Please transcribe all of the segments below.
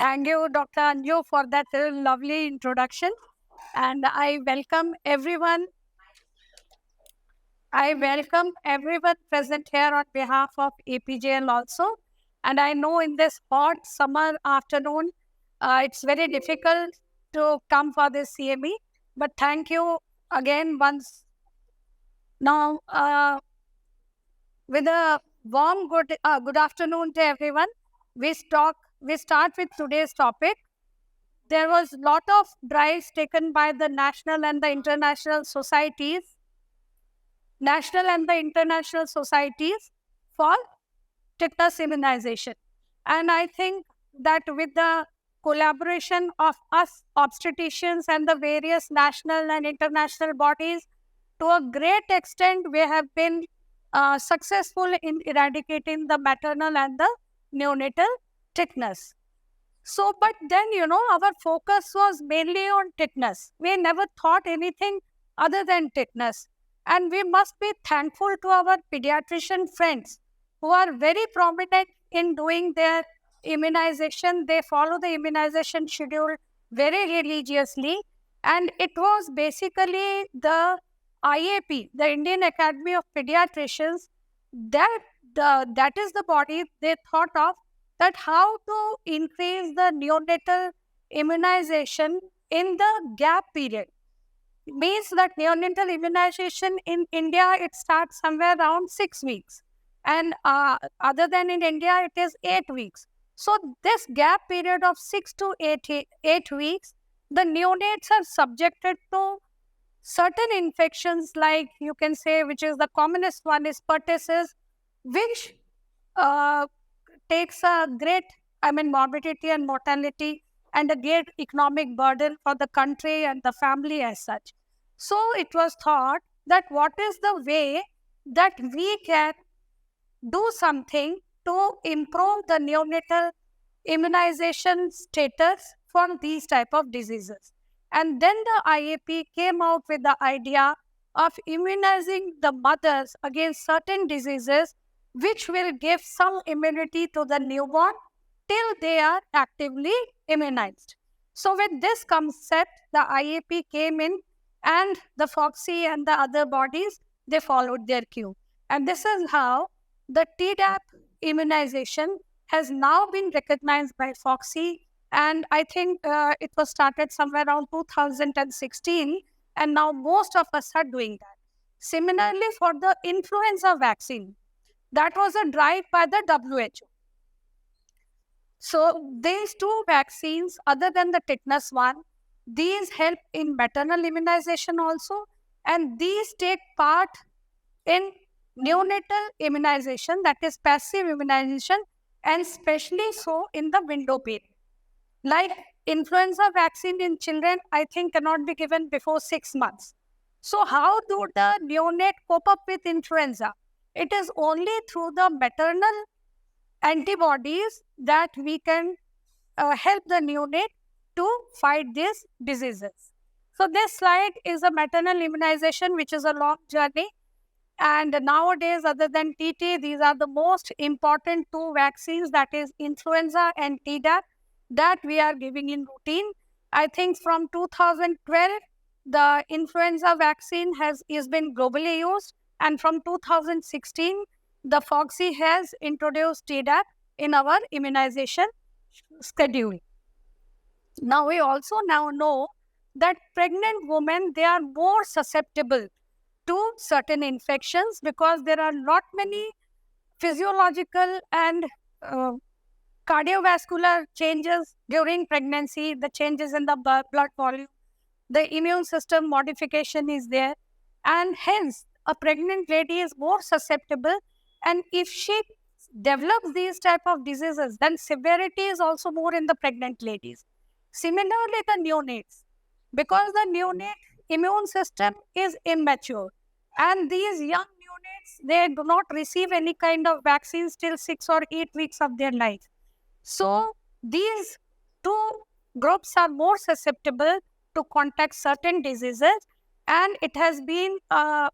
Thank you, Dr. Anju, for that lovely introduction. And I welcome everyone present here on behalf of APJL also. And I know in this hot summer afternoon, it's very difficult to come for this CME. But thank you again once. Now, with a warm good afternoon to everyone. We start with today's topic. There was a lot of drives taken by the national and the international societies for tetanus immunization. And I think that with the collaboration of us obstetricians and the various national and international bodies, to a great extent, we have been successful in eradicating the maternal and the neonatal tetanus. So, but then, our focus was mainly on tetanus. We never thought anything other than tetanus. And we must be thankful to our pediatrician friends who are very prominent in doing their immunization. They follow the immunization schedule very religiously. And it was basically the IAP, the Indian Academy of Pediatricians, that is the body they thought of that how to increase the neonatal immunization in the gap period. Means that neonatal immunization in India, it starts somewhere around 6 weeks. And other than in India, it is 8 weeks. So this gap period of 6 to 8 weeks, the neonates are subjected to certain infections like you can say, which is the commonest one is pertussis, which uh, takes a great, morbidity and mortality and a great economic burden for the country and the family as such. So it was thought that what is the way that we can do something to improve the neonatal immunization status for these type of diseases. And then the IAP came out with the idea of immunizing the mothers against certain diseases which will give some immunity to the newborn till they are actively immunized. So with this concept, the IAP came in and the FOXI and the other bodies, they followed their cue. And this is how the Tdap immunization has now been recognized by FOXI, and I think it was started somewhere around 2016, and now most of us are doing that. Similarly, for the influenza vaccine, that was a drive by the WHO. So these two vaccines, other than the tetanus one, these help in maternal immunization also, and these take part in neonatal immunization, that is passive immunization, and especially so in the window period. Like influenza vaccine in children, I think cannot be given before 6 months. So how do the neonate cope up with influenza? It is only through the maternal antibodies that we can help the neonate to fight these diseases. So this slide is a maternal immunization, which is a long journey. And nowadays, other than TT, these are the most important two vaccines, that is influenza and Tdap, that we are giving in routine. I think from 2012, the influenza vaccine is been globally used. And from 2016, the FOXI has introduced Tdap in our immunization schedule. Now, we also now know that pregnant women, they are more susceptible to certain infections because there are not many physiological and cardiovascular changes during pregnancy, the changes in the blood volume, the immune system modification is there, and hence a pregnant lady is more susceptible, and if she develops these type of diseases, then severity is also more in the pregnant ladies. Similarly, the neonates, because the neonate immune system is immature, and these young neonates, they do not receive any kind of vaccines till 6 or 8 weeks of their life. So these two groups are more susceptible to contact certain diseases, and it has been a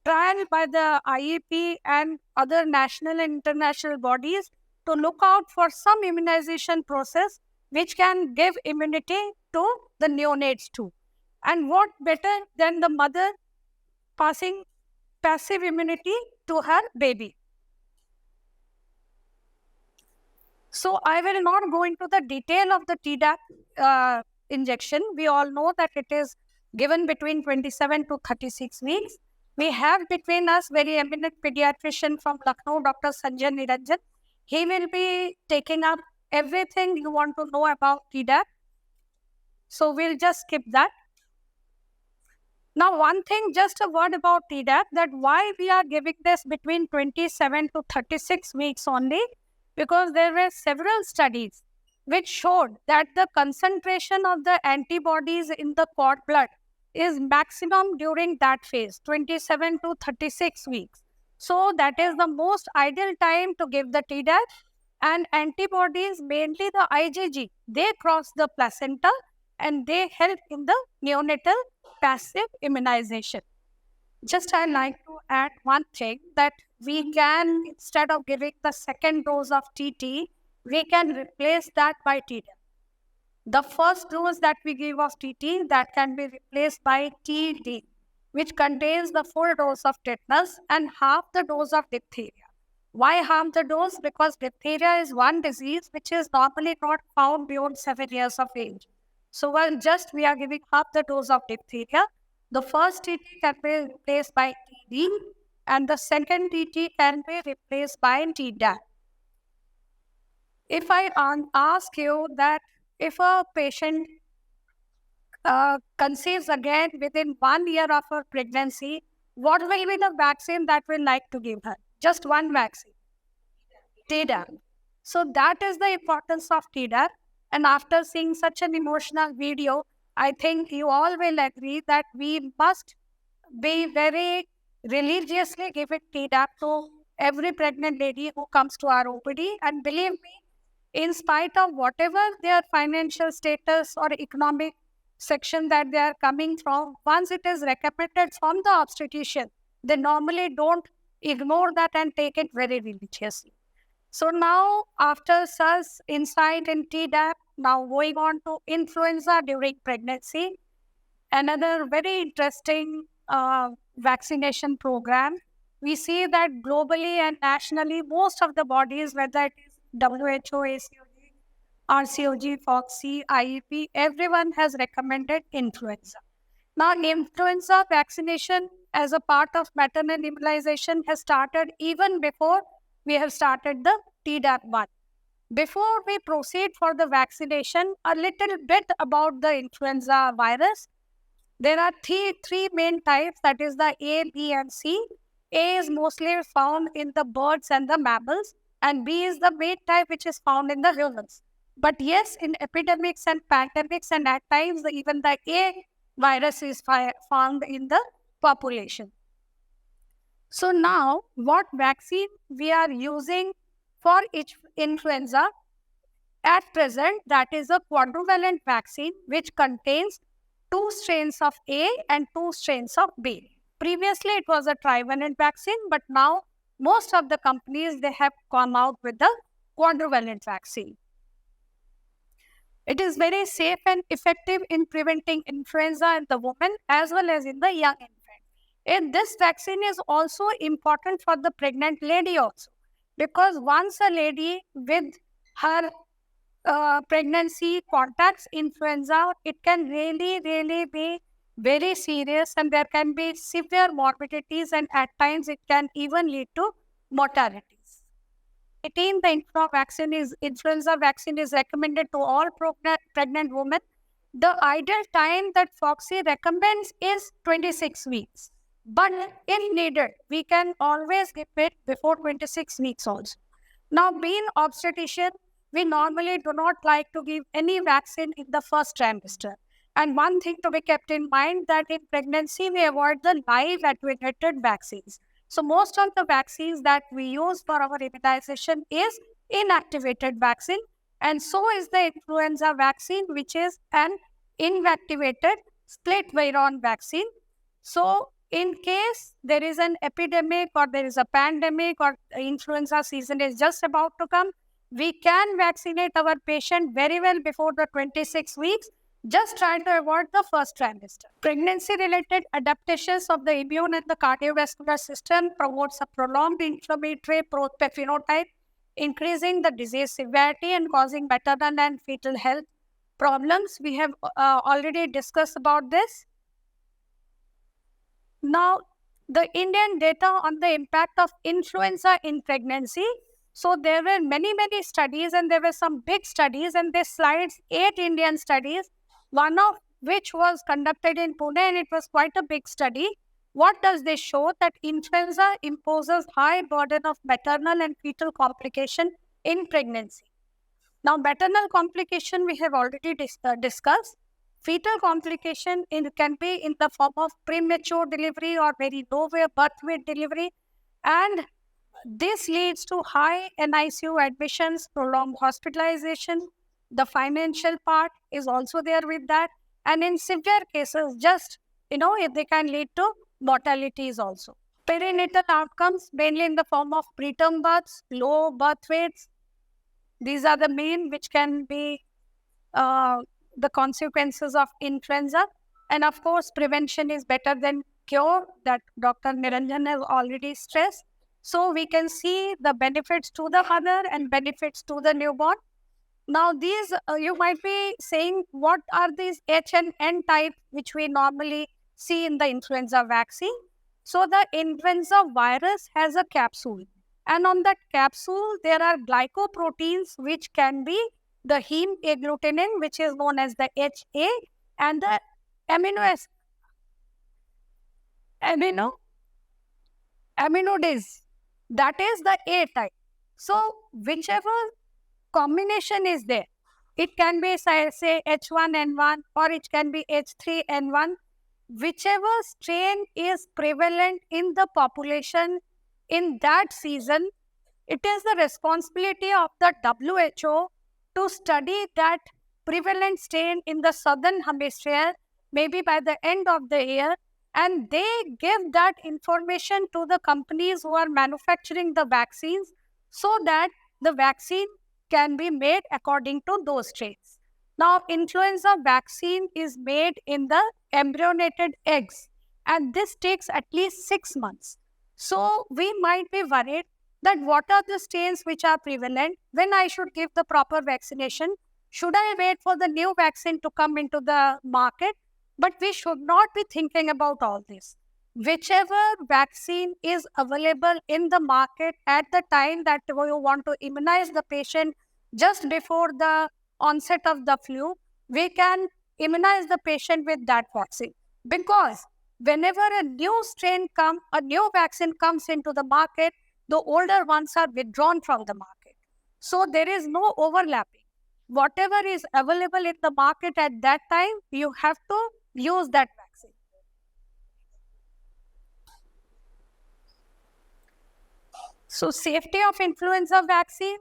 trial by the IAP and other national and international bodies to look out for some immunization process which can give immunity to the neonates too. And what better than the mother passing passive immunity to her baby. So I will not go into the detail of the Tdap injection. We all know that it is given between 27 to 36 weeks. We have between us very eminent pediatrician from Lucknow, Dr. Sanjay Niranjan. He will be taking up everything you want to know about Tdap. So we'll just skip that. Now, one thing, just a word about Tdap, that why we are giving this between 27 to 36 weeks only, because there were several studies which showed that the concentration of the antibodies in the cord blood is maximum during that phase, 27 to 36 weeks. So that is the most ideal time to give the Tdap, and antibodies, mainly the IgG, they cross the placenta and they help in the neonatal passive immunization. Just I'd like to add one thing, that we can, instead of giving the second dose of TT, we can replace that by Tdap. The first dose that we give of TT, that can be replaced by TD, which contains the full dose of tetanus and half the dose of diphtheria. Why half the dose? Because diphtheria is one disease which is normally not found beyond 7 years of age. So we are giving half the dose of diphtheria. The first TT can be replaced by TD, and the second TT can be replaced by Tdap. If I ask you that if a patient conceives again within 1 year of her pregnancy, what will be the vaccine that we like to give her? Just one vaccine, Tdap. So that is the importance of Tdap. And after seeing such an emotional video, I think you all will agree that we must be very religiously giving Tdap to every pregnant lady who comes to our OPD. And believe me, in spite of whatever their financial status or economic section that they are coming from, once it is recommended from the obstetrician, they normally don't ignore that and take it very religiously. So now, after such insight in Tdap, now going on to influenza during pregnancy, another very interesting vaccination program. We see that globally and nationally, most of the bodies, whether it is WHO, ACOG, RCOG, FOXC, IEP, everyone has recommended influenza. Now, influenza vaccination as a part of maternal immunization has started even before we have started the Tdap one. Before we proceed for the vaccination, a little bit about the influenza virus. There are three main types, that is the A, B, and C. A is mostly found in the birds and the mammals, and B is the main type which is found in the humans. But yes, in epidemics and pandemics, and at times even the A virus is found in the population. So now, what vaccine we are using for each influenza at present, that is a quadrivalent vaccine which contains 2 strains of A and 2 strains of B. Previously, it was a trivalent vaccine, but now most of the companies, they have come out with the quadrivalent vaccine. It is very safe and effective in preventing influenza in the woman as well as in the young infant. And this vaccine is also important for the pregnant lady also, because once a lady with her pregnancy contacts influenza, it can really be very serious, and there can be severe morbidities, and at times it can even lead to mortalities. The influenza vaccine is recommended to all pregnant women. The ideal time that FOXC recommends is 26 weeks. But if needed, we can always give it before 26 weeks also. Now, being obstetrician, we normally do not like to give any vaccine in the first trimester. And one thing to be kept in mind, that in pregnancy, we avoid the live attenuated vaccines. So most of the vaccines that we use for our immunization is inactivated vaccine. And so is the influenza vaccine, which is an inactivated split virion vaccine. So in case there is an epidemic or there is a pandemic or influenza season is just about to come, we can vaccinate our patient very well before the 26 weeks, just trying to avoid the first trimester. Pregnancy-related adaptations of the immune and the cardiovascular system promotes a prolonged inflammatory phenotype, increasing the disease severity and causing maternal and fetal health problems. We have already discussed about this. Now, the Indian data on the impact of influenza in pregnancy. So there were many studies, and there were some big studies, and this slides 8 Indian studies, one of which was conducted in Pune, and it was quite a big study. What does this show? That influenza imposes high burden of maternal and fetal complication in pregnancy. Now, maternal complication we have already discussed. Fetal complication can be in the form of premature delivery or very low birth weight delivery, and this leads to high NICU admissions, prolonged hospitalization. The financial part is also there with that, and in severe cases, just they can lead to mortalities also. Perinatal outcomes mainly in the form of preterm births, low birth weights. These are the main which can be the consequences of influenza. And of course, prevention is better than cure, that Dr. Niranjan has already stressed. So we can see the benefits to the mother and benefits to the newborn. Now these, you might be saying, what are these H and N type which we normally see in the influenza vaccine? So the influenza virus has a capsule, and on that capsule there are glycoproteins which can be the heme agglutinin, which is known as the HA, and the aminodase, that is the A type. So whichever combination is there, it can be say H1N1 or it can be H3N1, whichever strain is prevalent in the population in that season. It is the responsibility of the WHO to study that prevalent strain in the southern hemisphere, maybe by the end of the year, and they give that information to the companies who are manufacturing the vaccines so that the vaccine can be made according to those strains. Now, influenza vaccine is made in the embryonated eggs, and this takes at least 6 months. So we might be worried that what are the strains which are prevalent, when I should give the proper vaccination. Should I wait for the new vaccine to come into the market? But we should not be thinking about all this. Whichever vaccine is available in the market at the time that you want to immunize the patient just before the onset of the flu, we can immunize the patient with that vaccine. Because whenever a new vaccine comes into the market, the older ones are withdrawn from the market. So there is no overlapping. Whatever is available in the market at that time, you have to use that vaccine. So safety of influenza vaccine,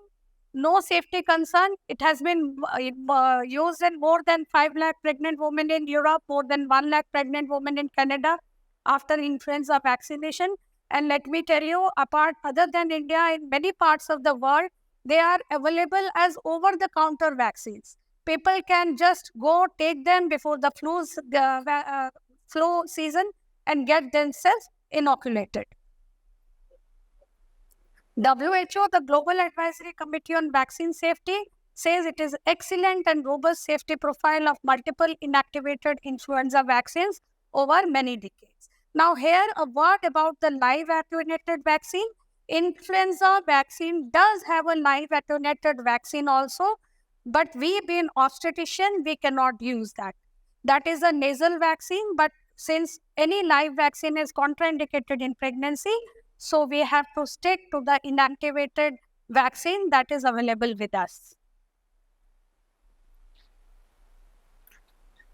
no safety concern. It has been used in more than 5 lakh pregnant women in Europe, more than 1 lakh pregnant women in Canada after influenza vaccination. And let me tell you, other than India, in many parts of the world, they are available as over-the-counter vaccines. People can just go take them before the flu season and get themselves inoculated. WHO, the Global Advisory Committee on Vaccine Safety, says it is excellent and robust safety profile of multiple inactivated influenza vaccines over many decades. Now here a word about the live attenuated vaccine. Influenza vaccine does have a live attenuated vaccine also, but we being obstetrician, we cannot use that. That is a nasal vaccine, but since any live vaccine is contraindicated in pregnancy, so we have to stick to the inactivated vaccine that is available with us.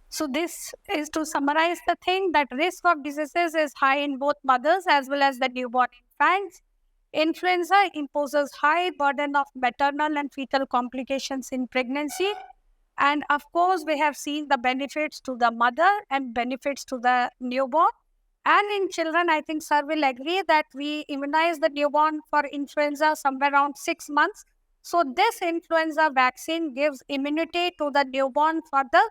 So this is to summarize the thing, that risk of diseases is high in both mothers as well as the newborn infants. Influenza imposes high burden of maternal and fetal complications in pregnancy. And of course, we have seen the benefits to the mother and benefits to the newborn. And in children, I think sir will agree that we immunize the newborn for influenza somewhere around 6 months. So this influenza vaccine gives immunity to the newborn for the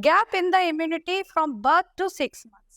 gap in the immunity from birth to 6 months.